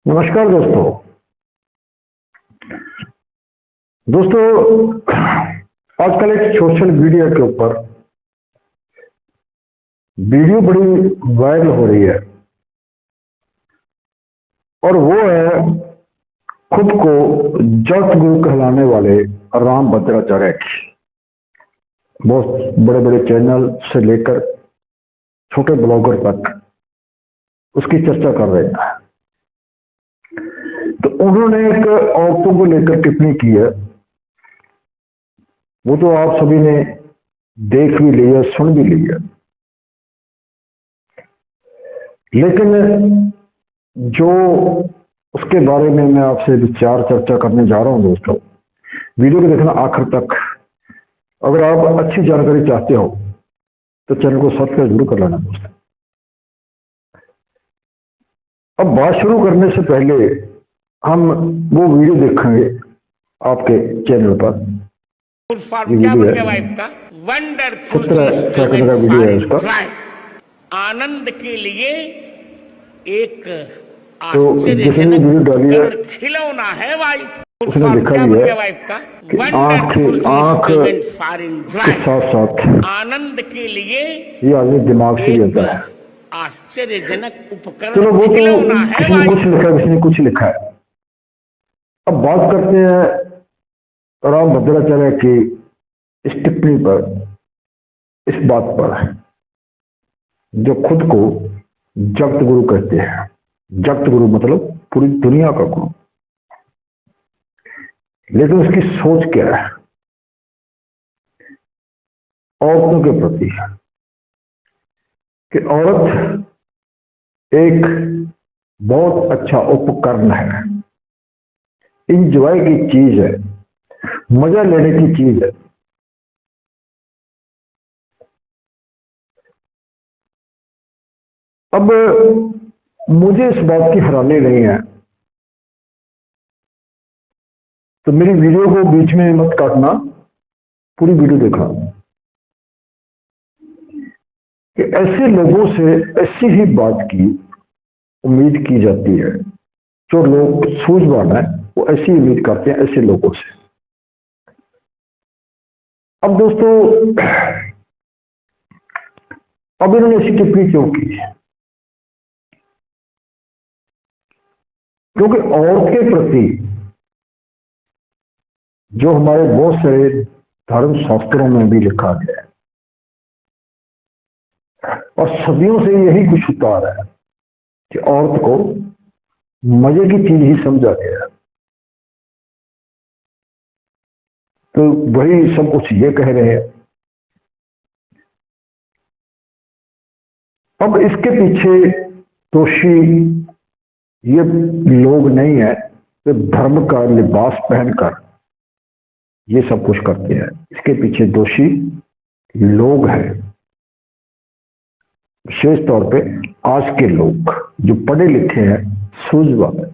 नमस्कार दोस्तों। आजकल एक सोशल मीडिया के ऊपर वीडियो बड़ी वायरल हो रही है और वो है खुद को जगत गुरु कहलाने वाले राम भद्राचार्य की। बहुत बड़े बड़े चैनल से लेकर छोटे ब्लॉगर तक उसकी चर्चा कर रहे हैं। तो उन्होंने एक औरतों को लेकर टिप्पणी की है, वो तो आप सभी ने देख भी ली है, सुन भी ली है। लेकिन जो उसके बारे में मैं आपसे विचार चर्चा करने जा रहा हूं दोस्तों, वीडियो को देखना आखिर तक। अगर आप अच्छी जानकारी चाहते हो तो चैनल को सब्सक्राइब जरूर कर लेना दोस्तों। अब बात शुरू करने से पहले हम वो वीडियो देखेंगे आपके चैनल पर। क्या बन गया वाइफ का वंडरफुल का वीडियो है उसका। आनंद के लिए एक तो आश्चर्यजनक खिलौना है वाइफ। उसने लिखा भी है वाइफ का कि आंख के साथ साथ आनंद के लिए ये आदमी दिमाग से लेता है। आश्चर्यजनक उपकरण चलो वो खिलौना है किसी ने कुछ लिखा, किसी ने कुछ लिखा है। अब बात करते हैं राम भद्राचार्य की इस टिप्पणी पर, इस बात पर जो खुद को जगत गुरु कहते हैं। जगत गुरु मतलब पूरी दुनिया का गुरु। लेकिन उसकी सोच क्या है औरतों के प्रति, कि औरत एक बहुत अच्छा उपकरण है, इंजॉय की चीज है, मजा लेने की चीज है। अब मुझे इस बात की हैरानी नहीं है, तो मेरी वीडियो को बीच में मत काटना, पूरी वीडियो देखना। कि ऐसे लोगों से ऐसी ही बात की उम्मीद की जाती है। जो लोग सूझवान है वो ऐसी उम्मीद करते हैं ऐसे लोगों से। अब दोस्तों, अब इन्होंने ऐसी टिप्पणी क्यों की? क्योंकि औरत के प्रति जो हमारे बहुत सारे धर्म शास्त्रों में भी लिखा गया है और सदियों से यही कुछ होता रहा है कि औरत को मजे की चीज ही समझा गया है। तो वही सब कुछ ये कह रहे हैं। अब इसके पीछे दोषी ये लोग नहीं है जो धर्म का लिबास पहनकर ये सब कुछ करते हैं। इसके पीछे दोषी लोग हैं, विशेष तौर पे आज के लोग जो पढ़े लिखे हैं, सूझवान है,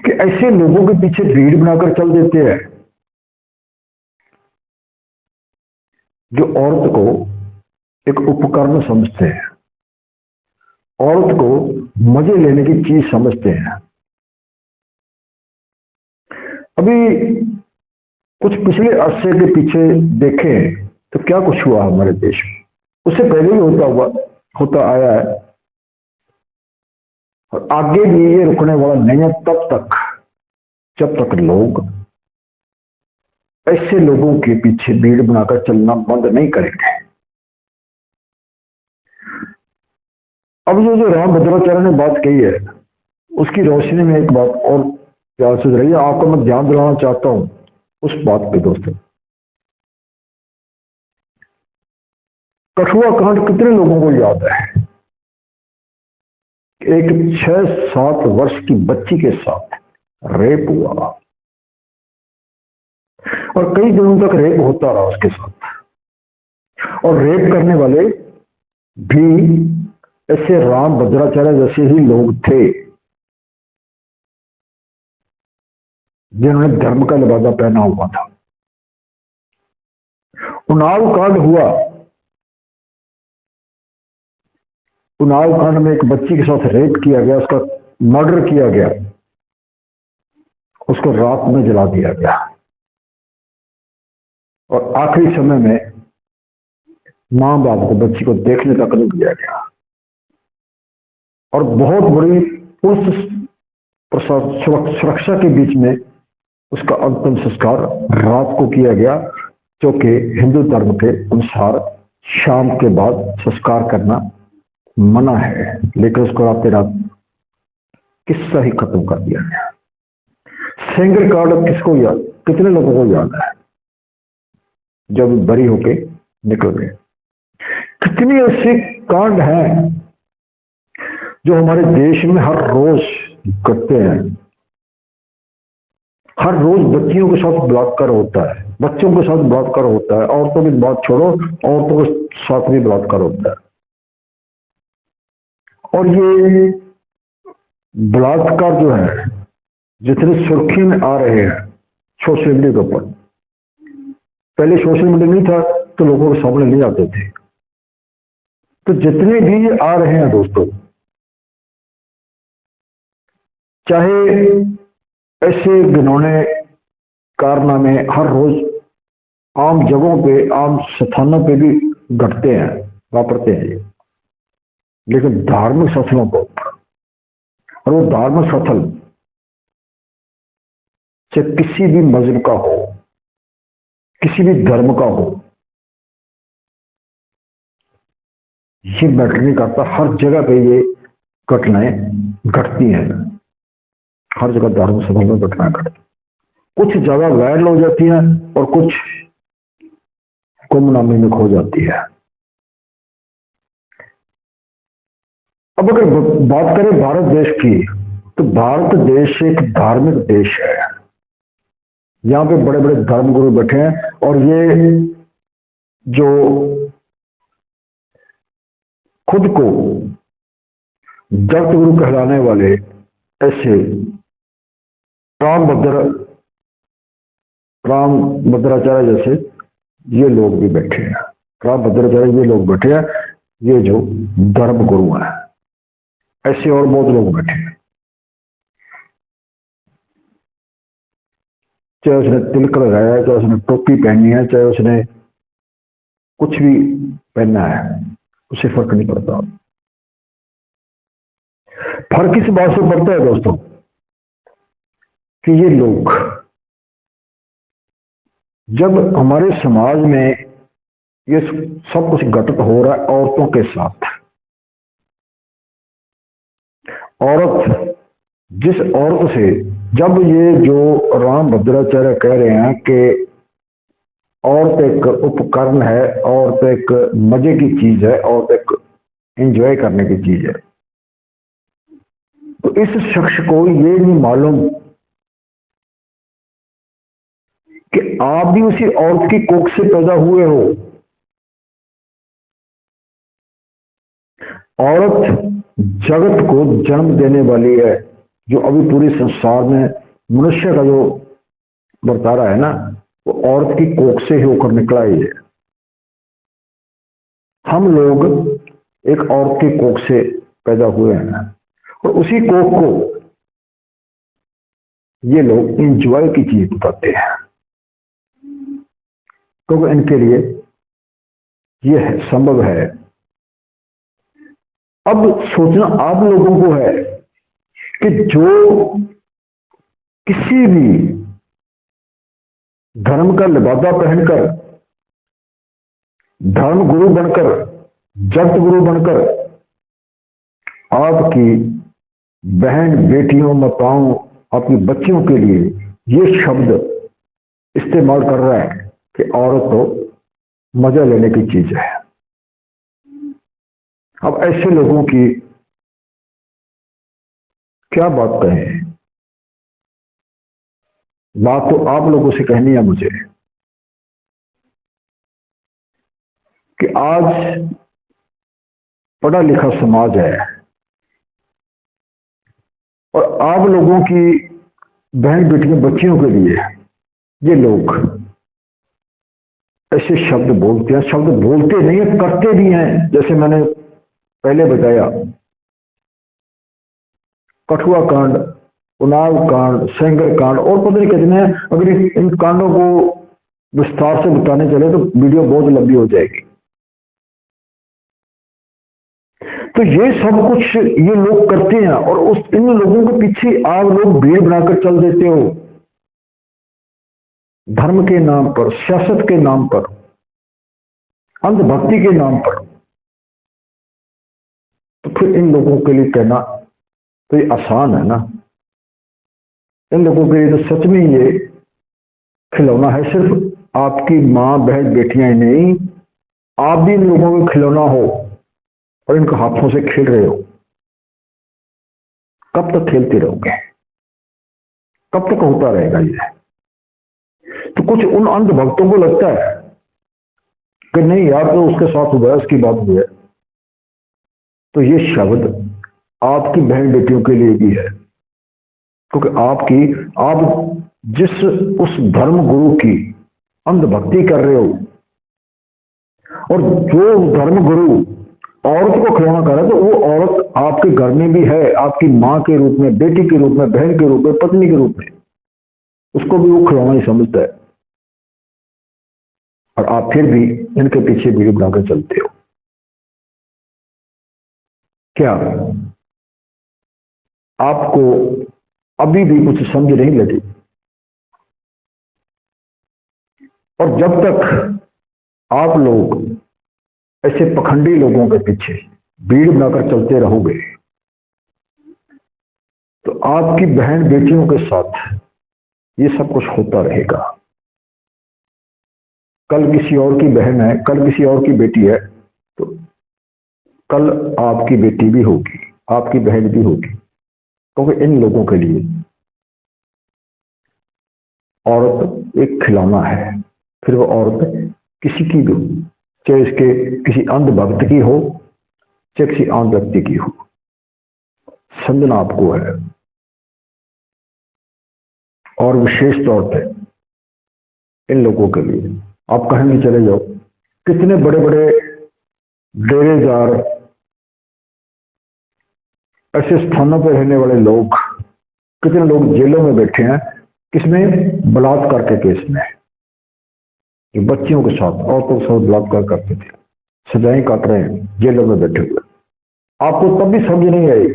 कि ऐसे लोगों के पीछे भीड़ बनाकर चल देते हैं जो औरत को एक उपकरण समझते हैं, औरत को मजे लेने की चीज समझते हैं। अभी कुछ पिछले अरसे के पीछे देखें तो क्या कुछ हुआ हमारे देश में, उससे पहले भी होता आया है और आगे भी ये रुकने वाला नहीं है तब तक जब तक लोग ऐसे लोगों के पीछे भीड़ बनाकर चलना बंद नहीं करेंगे। अब जो राम भद्राचार्य ने बात कही है उसकी रोशनी में एक बात और प्यार से रही है, आपको मैं ध्यान दिलाना चाहता हूं उस बात पे। दोस्तों, कठुआ कांड कितने लोगों को याद है? एक 6-7 वर्ष की बच्ची के साथ रेप हुआ और कई दिनों तक रेप होता रहा उसके साथ, और रेप करने वाले भी ऐसे राम भद्राचार्य जैसे ही लोग थे जिन्होंने धर्म का लिबासा पहना हुआ था। उन्नाव कांड हुआ उन्नाव कांड में एक बच्ची के साथ रेप किया गया, उसका मर्डर किया गया, उसको रात में जला दिया गया और आखिरी समय में मां बाप को बच्ची को देखने तक नहीं दिया गया और बहुत बड़ी पुलिस सुरक्षा के बीच में उसका अंतिम संस्कार रात को किया गया, जो कि हिंदू धर्म के अनुसार शाम के बाद संस्कार करना मना है, लेकिन उसको रात रात किस्सा ही खत्म कर दिया गया। सेंगर कांड किसको याद, कितने लोगों को याद है जब बरी होके निकल गए? कितनी ऐसे कांड हैं जो हमारे देश में हर रोज घटते हैं। हर रोज बच्चियों के साथ बलात्कार होता है, बच्चों के साथ बलात्कार होता है, औरतों की बात छोड़ो, औरतों के साथ भी बलात्कार होता है। और ये बलात्कार जो है जितने सुर्खी में आ रहे हैं सोशल मीडिया के ऊपर, पहले सोशल मीडिया नहीं था तो लोगों के सामने नहीं आते थे, तो जितने भी ये आ रहे हैं दोस्तों, चाहे ऐसे घिनौने कारनामे हर रोज आम जगहों पे, आम स्थानों पे भी घटते हैं, वापरते हैं, लेकिन धार्मिक स्थलों को, और वो धार्मिक स्थल चाहे किसी भी मजहब का हो, किसी भी धर्म का हो, ये मैटर नहीं करता। हर जगह पे ये घटनाएं घटती हैं, हर जगह धार्मिक स्थलों में घटनाएं घटती, कुछ ज्यादा वायरल हो जाती है और कुछ गुमनामी में खो जाती है। अब अगर बात करें भारत देश की, तो भारत देश एक धार्मिक देश है। यहां पे बड़े बड़े धर्मगुरु बैठे हैं और ये जो खुद को जगत गुरु कहलाने वाले ऐसे रामभद्राचार्य जैसे ये लोग भी बैठे हैं, रामभद्राचार्य ये लोग बैठे हैं, ये जो धर्म गुरु हैं, ऐसे और बहुत लोग बैठे हैं। चाहे उसने तिलक लगाया है, चाहे उसने टोपी पहनी है, चाहे उसने कुछ भी पहनना है, उसे फर्क नहीं पड़ता। फर्क इस बात से पड़ता है दोस्तों कि ये लोग जब हमारे समाज में ये सब कुछ घटित हो रहा है औरतों के साथ, औरत, जिस औरत से, जब ये जो रामभद्राचार्य कह रहे हैं कि औरत एक उपकरण है, औरत एक मजे की चीज है, औरत एक एंजॉय करने की चीज है, तो इस शख्स को ये नहीं मालूम कि आप भी उसी औरत की कोख से पैदा हुए हो। औरत जगत को जन्म देने वाली है, जो अभी पूरे संसार में मनुष्य का जो बर्तारा है ना, वो औरत की कोख से ही होकर निकला ही है। हम लोग एक औरत की कोख से पैदा हुए हैं और उसी कोख को ये लोग एंजॉय की चीज बताते हैं, क्योंकि तो इनके लिए यह संभव है। अब सोचना आप लोगों को है कि जो किसी भी धर्म का लिबादा पहनकर, धर्म गुरु बनकर, जगत गुरु बनकर आपकी बहन बेटियों, माताओं, आपकी बच्चियों के लिए ये शब्द इस्तेमाल कर रहा है कि औरत तो मजा लेने की चीज है। अब ऐसे लोगों की क्या बात कहें? बात तो आप लोगों से कहनी है मुझे कि आज पढ़ा लिखा समाज है और आप लोगों की बहन बेटियों, बच्चियों के लिए ये लोग ऐसे शब्द बोलते हैं। शब्द बोलते नहीं है, करते भी हैं। जैसे मैंने पहले बताया, कठुआ कांड, उन्नाव कांड, सेंगर कांड और पता नहीं कितने हैं। अगर इन कांडों को विस्तार से बताने चले तो वीडियो बहुत लंबी हो जाएगी। तो ये सब कुछ ये लोग करते हैं और उस इन लोगों के पीछे आप लोग भीड़ बनाकर चल देते हो, धर्म के नाम पर, सियासत के नाम पर, अंधभक्ति के नाम पर। तो फिर इन लोगों के लिए कहना तो ये आसान है ना। इन लोगों के लिए तो सच में ये खिलौना है। सिर्फ आपकी मां बहन बेटियां ही नहीं, आप भी इन लोगों को खिलौना हो और इनके हाथों से खेल रहे हो। कब तक खेलते रहोगे? कब तक होता रहेगा ये? तो कुछ उन अंधभक्तों को लगता है कि नहीं यार, तो उसके साथ हुआ है, उसकी बात हुई है। तो ये शब्द आपकी बहन बेटियों के लिए भी है, क्योंकि आप जिस उस धर्म गुरु की अंधभक्ति कर रहे हो, और जो धर्म गुरु औरत को खिलौना कर रहा है, तो वो औरत आपके घर में भी है, आपकी मां के रूप में, बेटी के रूप में, बहन के रूप में, पत्नी के रूप में। उसको भी वो खिलौना ही समझता है, और आप फिर भी इनके पीछे वीडियो बनाकर चलते हो। क्या आपको अभी भी कुछ समझ नहीं लगी? और जब तक आप लोग ऐसे पखंडी लोगों के पीछे भीड़ बनाकर चलते रहोगे, तो आपकी बहन बेटियों के साथ ये सब कुछ होता रहेगा। कल किसी और की बहन है, कल किसी और की बेटी है, तो कल आपकी बेटी भी होगी, आपकी बहन भी होगी। क्योंकि इन लोगों के लिए औरत एक खिलौना है। फिर वो औरत किसी की भी हो, चाहे इसके किसी अंधभक्त की हो, चाहे किसी आम व्यक्ति की हो, समझना आपको है। और विशेष तौर पे इन लोगों के लिए आप कहीं भी चले जाओ, कितने बड़े बड़े डेरेदार, ऐसे स्थानों पर रहने वाले लोग, कितने लोग जेलों में बैठे हैं, किसमें? बलात्कार के केस में। जो बच्चियों के साथ, औरतों के साथ बलात्कार करते थे, सजाएं काट रहे हैं जेलों में बैठे हुए। आपको तब भी समझ नहीं आई,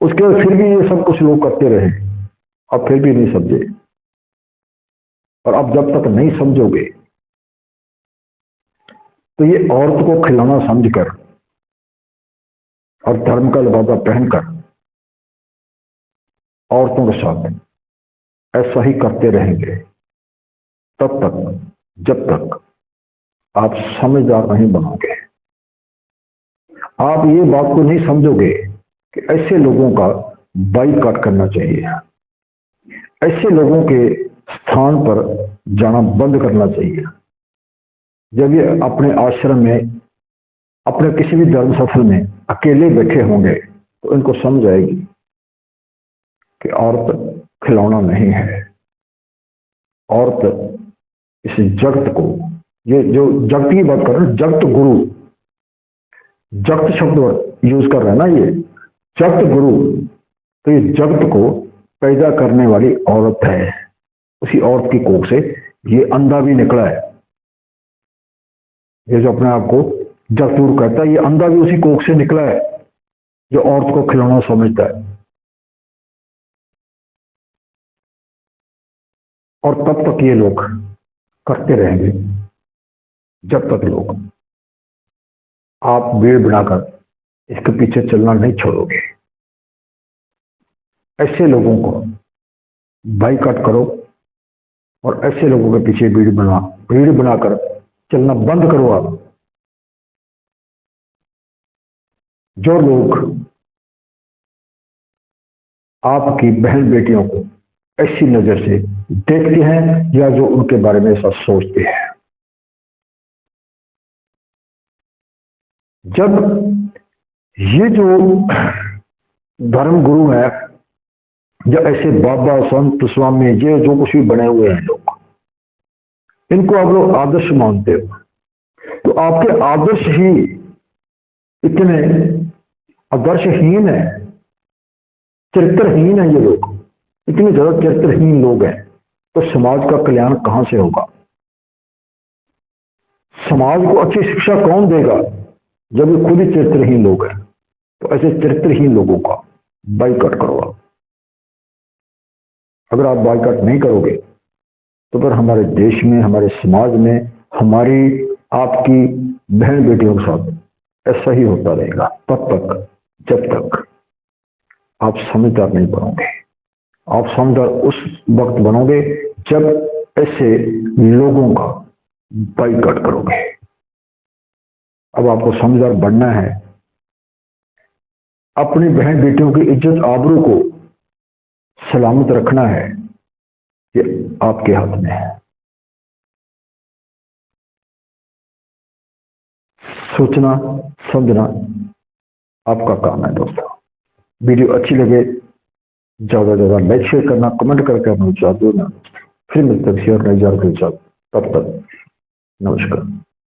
उसके बाद फिर भी ये सब कुछ लोग करते रहे, अब फिर भी नहीं समझे। और अब जब तक नहीं समझोगे, तो ये औरत को खिलौना समझकर और धर्म का लिबासा पहनकर औरतों के साथ ऐसा ही करते रहेंगे, तब तक जब तक आप समझदार नहीं बनोगे। आप ये बात को नहीं समझोगे कि ऐसे लोगों का बाइकआउट करना चाहिए, ऐसे लोगों के स्थान पर जाना बंद करना चाहिए। जब ये अपने आश्रम में, अपने किसी भी धर्म सफल में अकेले बैठे होंगे, तो इनको समझ आएगी कि औरत खिलौना नहीं है। औरत इस जगत को, ये जो जगत की बात कर रहे हैं, जगत गुरु, जगत शब्द यूज कर रहे हैं ना, ये जगत गुरु, तो ये जगत को पैदा करने वाली औरत है। उसी औरत की कोख से ये अंधा भी निकला है। ये जो अपने आप को जगत गुरु कहता है, ये अंधा भी उसी कोख से निकला है, जो औरत को खिलौना समझता है। और तब तक ये लोग करते रहेंगे जब तक लोग आप भीड़ बनाकर इसके पीछे चलना नहीं छोड़ोगे। ऐसे लोगों को बाइकआउट करो और ऐसे लोगों के पीछे भीड़ बनाकर चलना बंद करो। आप जो लोग आपकी बहन बेटियों को ऐसी नजर से देखते हैं या जो उनके बारे में ऐसा सोचते हैं, जब ये जो धर्म गुरु है, या ऐसे बाबा संत स्वामी, ये जो कुछ भी बने हुए हैं लोग, इनको आप लोग आदर्श मानते हो, तो आपके आदर्श ही इतने आदर्शहीन है, चरित्रहीन है ये लोग, इतने ज्यादा चरित्रहीन लोग हैं, तो समाज का कल्याण कहां से होगा? समाज को अच्छी शिक्षा कौन देगा जब ये खुद ही चरित्रहीन लोग हैं? तो ऐसे चरित्रहीन लोगों का बाइकआउट करो आप। अगर आप बाइकआउट नहीं करोगे तो फिर हमारे देश में, हमारे समाज में, हमारी आपकी बहन बेटियों के साथ ऐसा ही होता रहेगा तब तक जब तक आप समझदार नहीं बनोगे। आप समझदार उस वक्त बनोगे जब ऐसे लोगों का बाइकआउट करोगे। अब आपको समझदार बनना है, अपनी बहन बेटियों की इज्जत आबरू को सलामत रखना है, ये आपके हाथ में है। सोचना समझना आपका काम है दोस्तों। वीडियो अच्छी लगे ज्यादा से ज्यादा लाइक शेयर करना, कमेंट करके अपने विचार देना। फिर मिलते हैं शेयर नई जानकारी के साथ, तब तक नमस्कार।